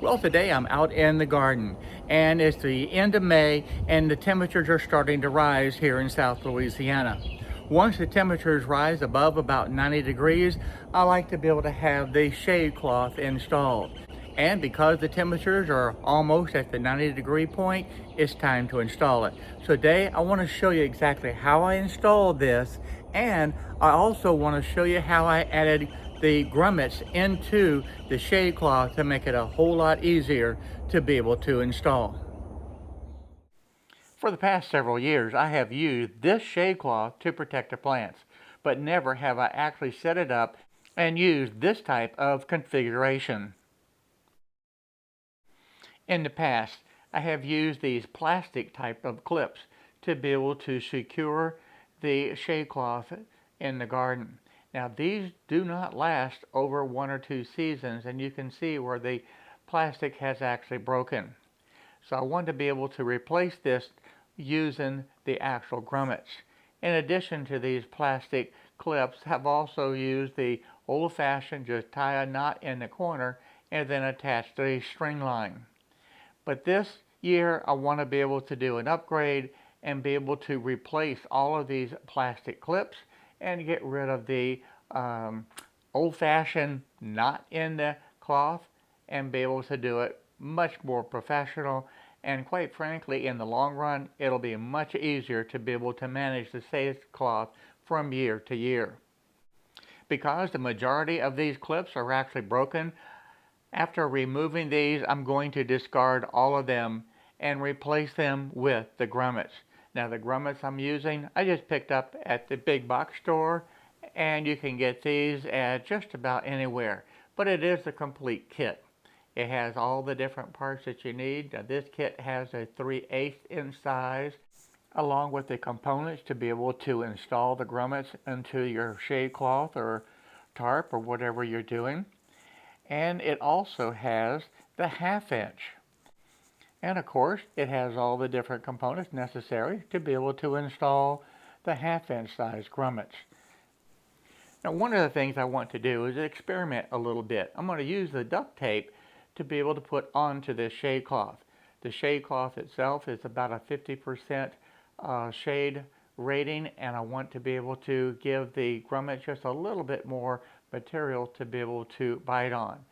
Well, today I'm out in the garden and it's the end of May and the temperatures are starting to rise here in South Louisiana. Once the temperatures rise above about 90 degrees, I like to be able to have the shade cloth installed. And because the temperatures are almost at the 90-degree point, it's time to install it. So today I want to show you exactly how I installed this, and I also want to show you how I added the grommets into the shade cloth to make it a whole lot easier to be able to install. For the past several years, I have used this shade cloth to protect the plants, but never have I actually set it up and used this type of configuration. In the past, I have used these plastic type of clips to be able to secure the shade cloth in the garden. Now these do not last over 1 or 2 seasons, and you can see where the plastic has actually broken. So I wanted to be able to replace this using the actual grommets. In addition to these plastic clips, I've also used the old-fashioned just tie a knot in the corner and then attach the string line. But this year I want to be able to do an upgrade and be able to replace all of these plastic clips and get rid of the old-fashioned knot in the cloth and be able to do it much more professional. And quite frankly, in the long run, it'll be much easier to be able to manage the sailcloth from year to year. Because the majority of these clips are actually broken, after removing these, I'm going to discard all of them and replace them with the grommets. Now the grommets I'm using, I just picked up at the big box store, and you can get these at just about anywhere. But it is a complete kit. It has all the different parts that you need. Now, this kit has a 3/8 inch size, along with the components to be able to install the grommets into your shade cloth or tarp or whatever you're doing. And it also has the 1/2 inch. And of course, it has all the different components necessary to be able to install the 1/2 inch size grommets. Now, one of the things I want to do is experiment a little bit. I'm going to use the duct tape to be able to put onto this shade cloth. The shade cloth itself is about a 50% shade rating, and I want to be able to give the grommet just a little bit more material to be able to bite on.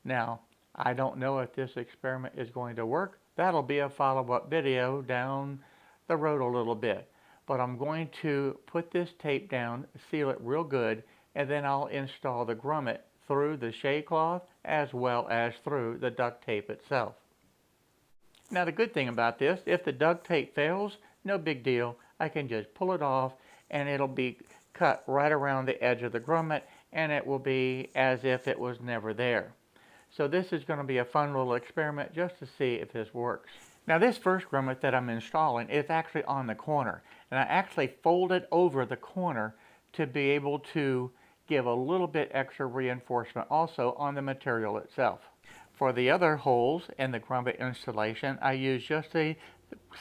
Now, I don't know if this experiment is going to work. That'll be a follow-up video down the road a little bit. But I'm going to put this tape down, seal it real good, and then I'll install the grommet through the shade cloth as well as through the duct tape itself. Now the good thing about this, if the duct tape fails, no big deal. I can just pull it off and it'll be cut right around the edge of the grommet, and it will be as if it was never there. So this is going to be a fun little experiment just to see if this works. Now this first grommet that I'm installing is actually on the corner, and I actually folded over the corner to be able to give a little bit extra reinforcement also on the material itself. For the other holes in the grommet installation, I use just a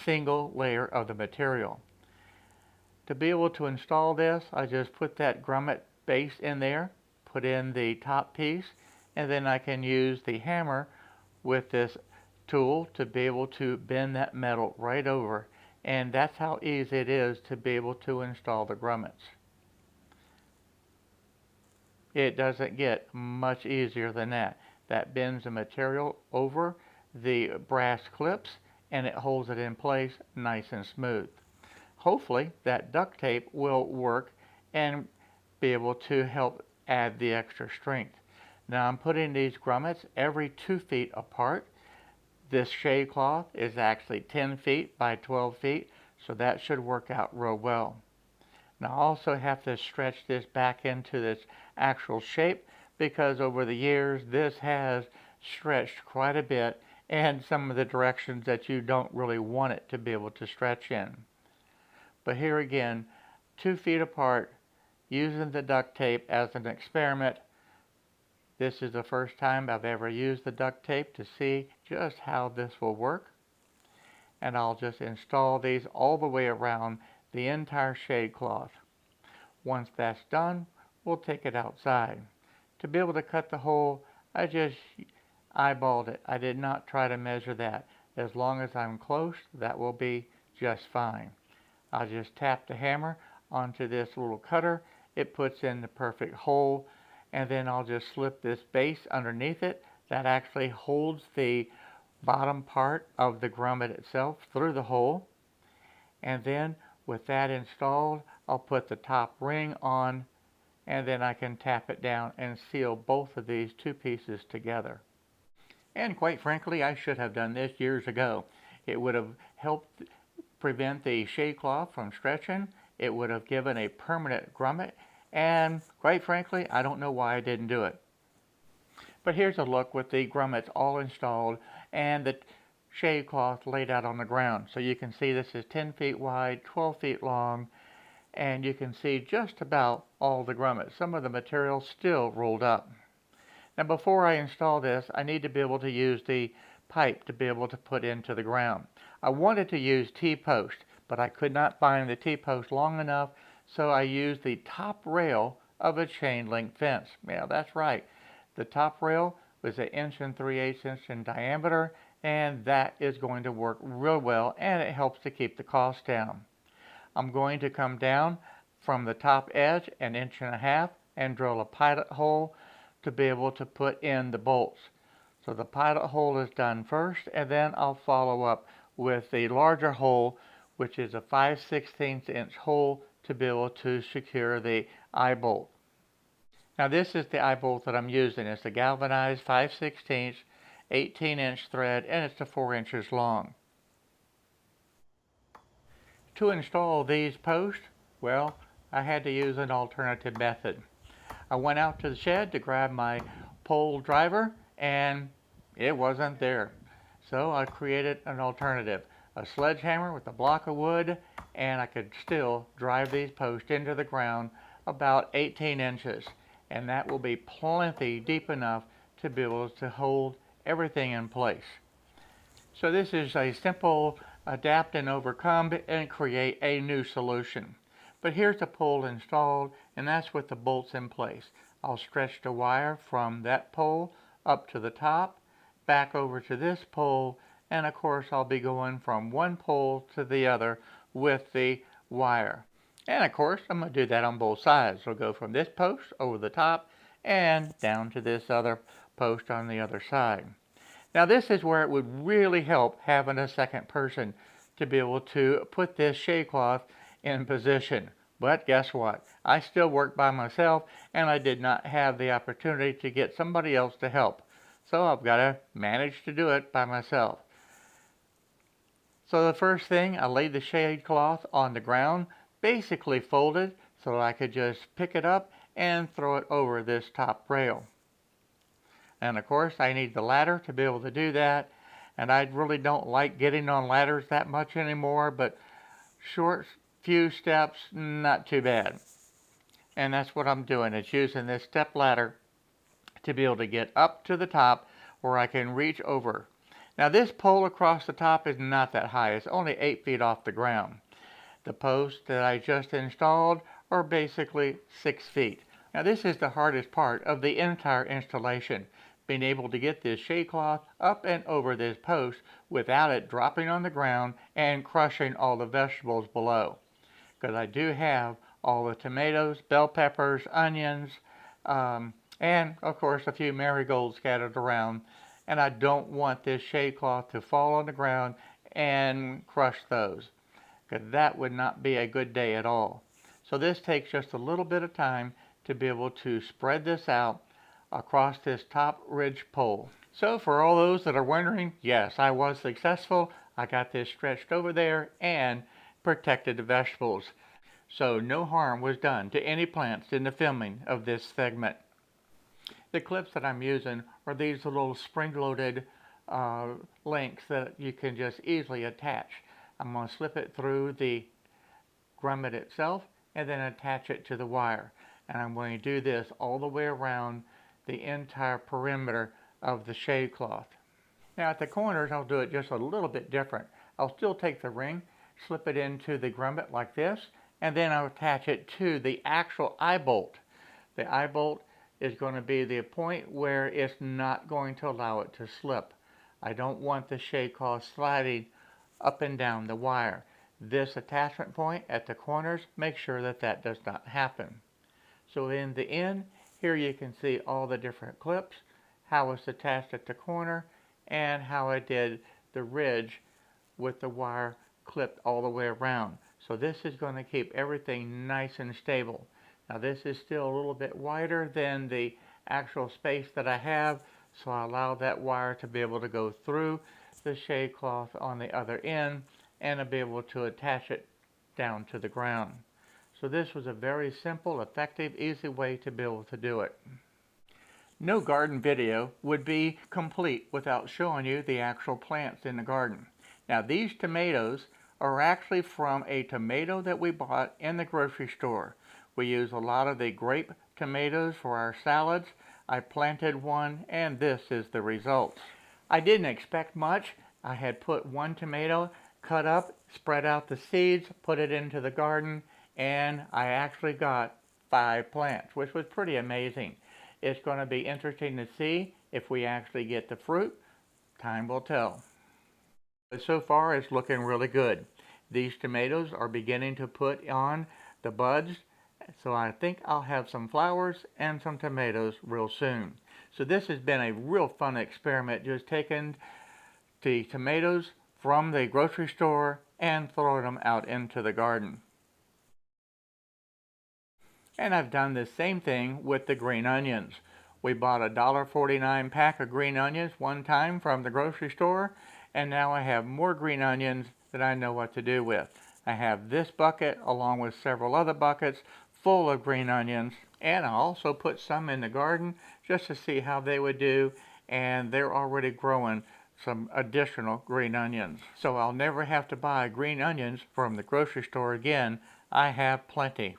single layer of the material. To be able to install this, I just put that grommet base in there, put in the top piece, and then I can use the hammer with this tool to be able to bend that metal right over, and that's how easy it is to be able to install the grommets. It doesn't get much easier than that. That bends the material over the brass clips and it holds it in place nice and smooth. Hopefully that duct tape will work and be able to help add the extra strength. Now I'm putting these grommets every 2 feet apart. This shade cloth is actually 10 feet by 12 feet, so that should work out real well. Now I also have to stretch this back into this actual shape because over the years this has stretched quite a bit and some of the directions that you don't really want it to be able to stretch in. But here again, 2 feet apart, using the duct tape as an experiment. This is the first time I've ever used the duct tape to see just how this will work. And I'll just install these all the way around the entire shade cloth. Once that's done, we'll take it outside. To be able to cut the hole, I eyeballed it. I did not try to measure that. As long as I'm close, that will be just fine. I'll just tap the hammer onto this little cutter. It puts in the perfect hole, and then I'll just slip this base underneath it. That actually holds the bottom part of the grommet itself through the hole. And then with that installed, I'll put the top ring on, and then I can tap it down and seal both of these two pieces together. And quite frankly, I should have done this years ago. It would have helped prevent the shade cloth from stretching. It would have given a permanent grommet, and quite frankly, I don't know why I didn't do it. But here's a look with the grommets all installed and the shade cloth laid out on the ground. So you can see this is 10 feet wide, 12 feet long, and you can see just about all the grommets. Some of the material still rolled up. Now before I install this, I need to be able to use the pipe to be able to put into the ground. I wanted to use T-post, but I could not find the T-post long enough, so I used the top rail of a chain link fence. Yeah, that's right. The top rail was 1 3/8 inch in diameter, and that is going to work real well, and it helps to keep the cost down. I'm going to come down from the top edge 1.5 inches and drill a pilot hole to be able to put in the bolts. So the pilot hole is done first, and then I'll follow up with the larger hole, which is a 5/16 inch hole to be able to secure the eye bolt. Now this is the eye bolt that I'm using. It's a galvanized 5/16 18-inch thread, and it's 4 inches long. To install these posts, well, I had to use an alternative method. I went out to the shed to grab my pole driver, and it wasn't there. So I created an alternative, a sledgehammer with a block of wood, and I could still drive these posts into the ground about 18 inches. And that will be plenty deep enough to be able to hold everything in place. So this is a simple adapt and overcome and create a new solution. But here's the pole installed, and that's with the bolts in place. I'll stretch the wire from that pole up to the top, back over to this pole, and of course I'll be going from one pole to the other with the wire. And of course I'm going to do that on both sides. So I'll go from this post over the top and down to this other post on the other side. Now this is where it would really help having a second person to be able to put this shade cloth in position. But guess what? I still work by myself, and I did not have the opportunity to get somebody else to help. So I've got to manage to do it by myself. So the first thing, I laid the shade cloth on the ground, basically folded, so I could just pick it up and throw it over this top rail. And of course I need the ladder to be able to do that, and I really don't like getting on ladders that much anymore, but short few steps, not too bad. And that's what I'm doing. It's using this step ladder to be able to get up to the top where I can reach over. Now this pole across the top is not that high. It's only 8 feet off the ground. The posts that I just installed are basically 6 feet. Now this is the hardest part of the entire installation, being able to get this shade cloth up and over this post without it dropping on the ground and crushing all the vegetables below. Because I do have all the tomatoes, bell peppers, onions, and of course a few marigolds scattered around, and I don't want this shade cloth to fall on the ground and crush those, because that would not be a good day at all. So this takes just a little bit of time to be able to spread this out across this top ridge pole. So for all those that are wondering, yes, I was successful. I got this stretched over there and protected the vegetables. So no harm was done to any plants in the filming of this segment. The clips that I'm using are these little spring-loaded links that you can just easily attach. I'm going to slip it through the grommet itself and then attach it to the wire. And I'm going to do this all the way around the entire perimeter of the shade cloth. Now at the corners I'll do it just a little bit different. I'll still take the ring, slip it into the grommet like this, and then I'll attach it to the actual eye bolt. The eye bolt is going to be the point where it's not going to allow it to slip. I don't want the shade cloth sliding up and down the wire. This attachment point at the corners, make sure that that does not happen. So in the end, here you can see all the different clips, how it's attached at the corner, and how I did the ridge with the wire clipped all the way around. So this is going to keep everything nice and stable. Now this is still a little bit wider than the actual space that I have, so I allow that wire to be able to go through the shade cloth on the other end and to be able to attach it down to the ground. So this was a very simple, effective, easy way to be able to do it. No garden video would be complete without showing you the actual plants in the garden. Now these tomatoes are actually from a tomato that we bought in the grocery store. We use a lot of the grape tomatoes for our salads. I planted one and this is the result. I didn't expect much. I had put one tomato, cut up, spread out the seeds, put it into the garden, and I actually got 5 plants, which was pretty amazing. It's going to be interesting to see if we actually get the fruit. Time will tell. But so far it's looking really good. These tomatoes are beginning to put on the buds, so I think I'll have some flowers and some tomatoes real soon. So this has been a real fun experiment, just taking the tomatoes from the grocery store and throwing them out into the garden. And I've done the same thing with the green onions. We bought a $1.49 pack of green onions one time from the grocery store, and now I have more green onions that I know what to do with. I have this bucket along with several other buckets full of green onions, and I also put some in the garden just to see how they would do, and they're already growing some additional green onions. So I'll never have to buy green onions from the grocery store again. I have plenty.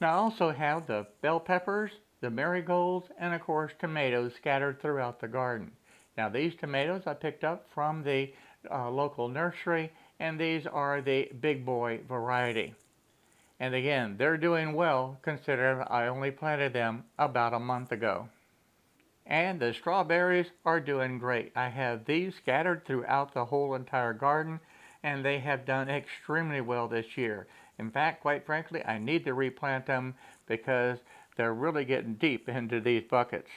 Now I also have the bell peppers, the marigolds, and of course tomatoes scattered throughout the garden. Now these tomatoes I picked up from the local nursery, and these are the big boy variety. And again, they're doing well considering I only planted them about a month ago. And the strawberries are doing great. I have these scattered throughout the whole entire garden, and they have done extremely well this year. In fact, quite frankly, I need to replant them because they're really getting deep into these buckets.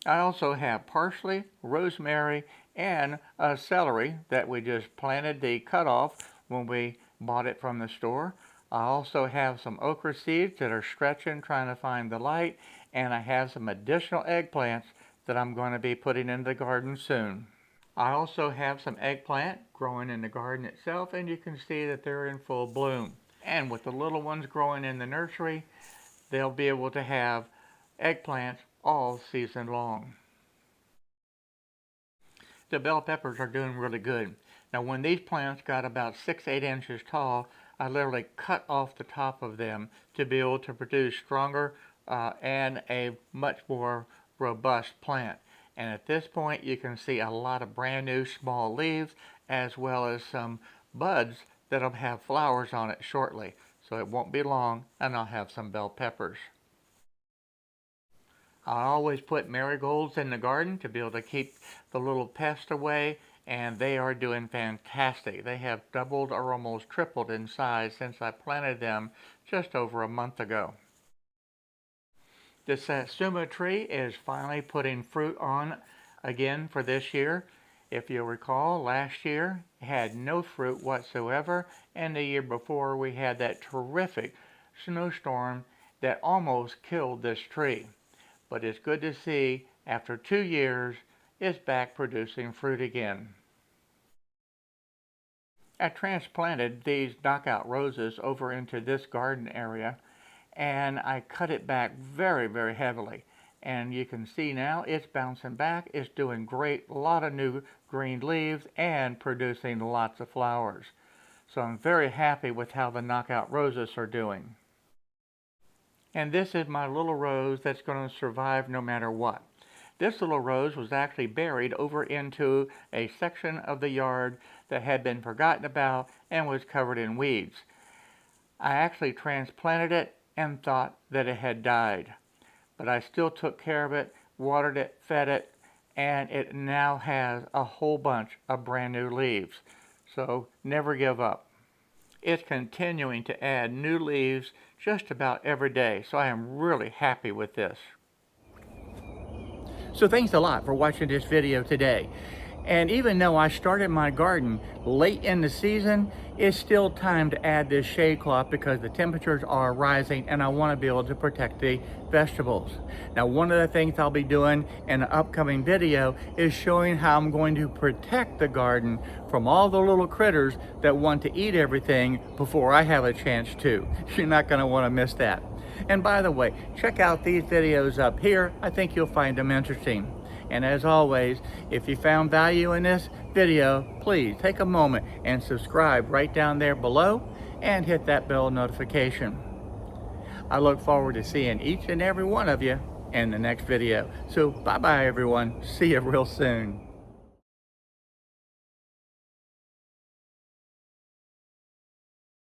I also have parsley, rosemary, and celery that we just planted the cutoff when we bought it from the store. I also have some okra seeds that are stretching, trying to find the light, and I have some additional eggplants that I'm going to be putting in the garden soon. I also have some eggplant growing in the garden itself, and you can see that they're in full bloom. And with the little ones growing in the nursery, they'll be able to have eggplants all season long. The bell peppers are doing really good. Now when these plants got about 6-8 inches tall, I literally cut off the top of them to be able to produce stronger and a much more robust plant. And at this point you can see a lot of brand new small leaves as well as some buds that'll have flowers on it shortly. So it won't be long and I'll have some bell peppers. I always put marigolds in the garden to be able to keep the little pests away, and they are doing fantastic. They have doubled or almost tripled in size since I planted them just over a month ago. The satsuma tree is finally putting fruit on again for this year. If you'll recall, last year it had no fruit whatsoever, and the year before we had that terrific snowstorm that almost killed this tree. But it's good to see after 2 years it's back producing fruit again. I transplanted these knockout roses over into this garden area, and I cut it back very, very heavily. And you can see now it's bouncing back. It's doing great. A lot of new green leaves and producing lots of flowers. So I'm very happy with how the knockout roses are doing. And this is my little rose that's going to survive no matter what. This little rose was actually buried over into a section of the yard that had been forgotten about and was covered in weeds. I actually transplanted it and thought that it had died. but I still took care of it, watered it, fed it, and it now has a whole bunch of brand new leaves. So never give up. It's continuing to add new leaves just about every day, so I am really happy with this. So thanks a lot for watching this video today. And even though I started my garden late in the season, it's still time to add this shade cloth because the temperatures are rising and I want to be able to protect the vegetables. Now, one of the things I'll be doing in an upcoming video is showing how I'm going to protect the garden from all the little critters that want to eat everything before I have a chance to. You're not going to want to miss that. And by the way, check out these videos up here. I think you'll find them interesting. And as always, if you found value in this video, please take a moment and subscribe right down there below and hit that bell notification. I look forward to seeing each and every one of you in the next video. So bye-bye everyone. See you real soon.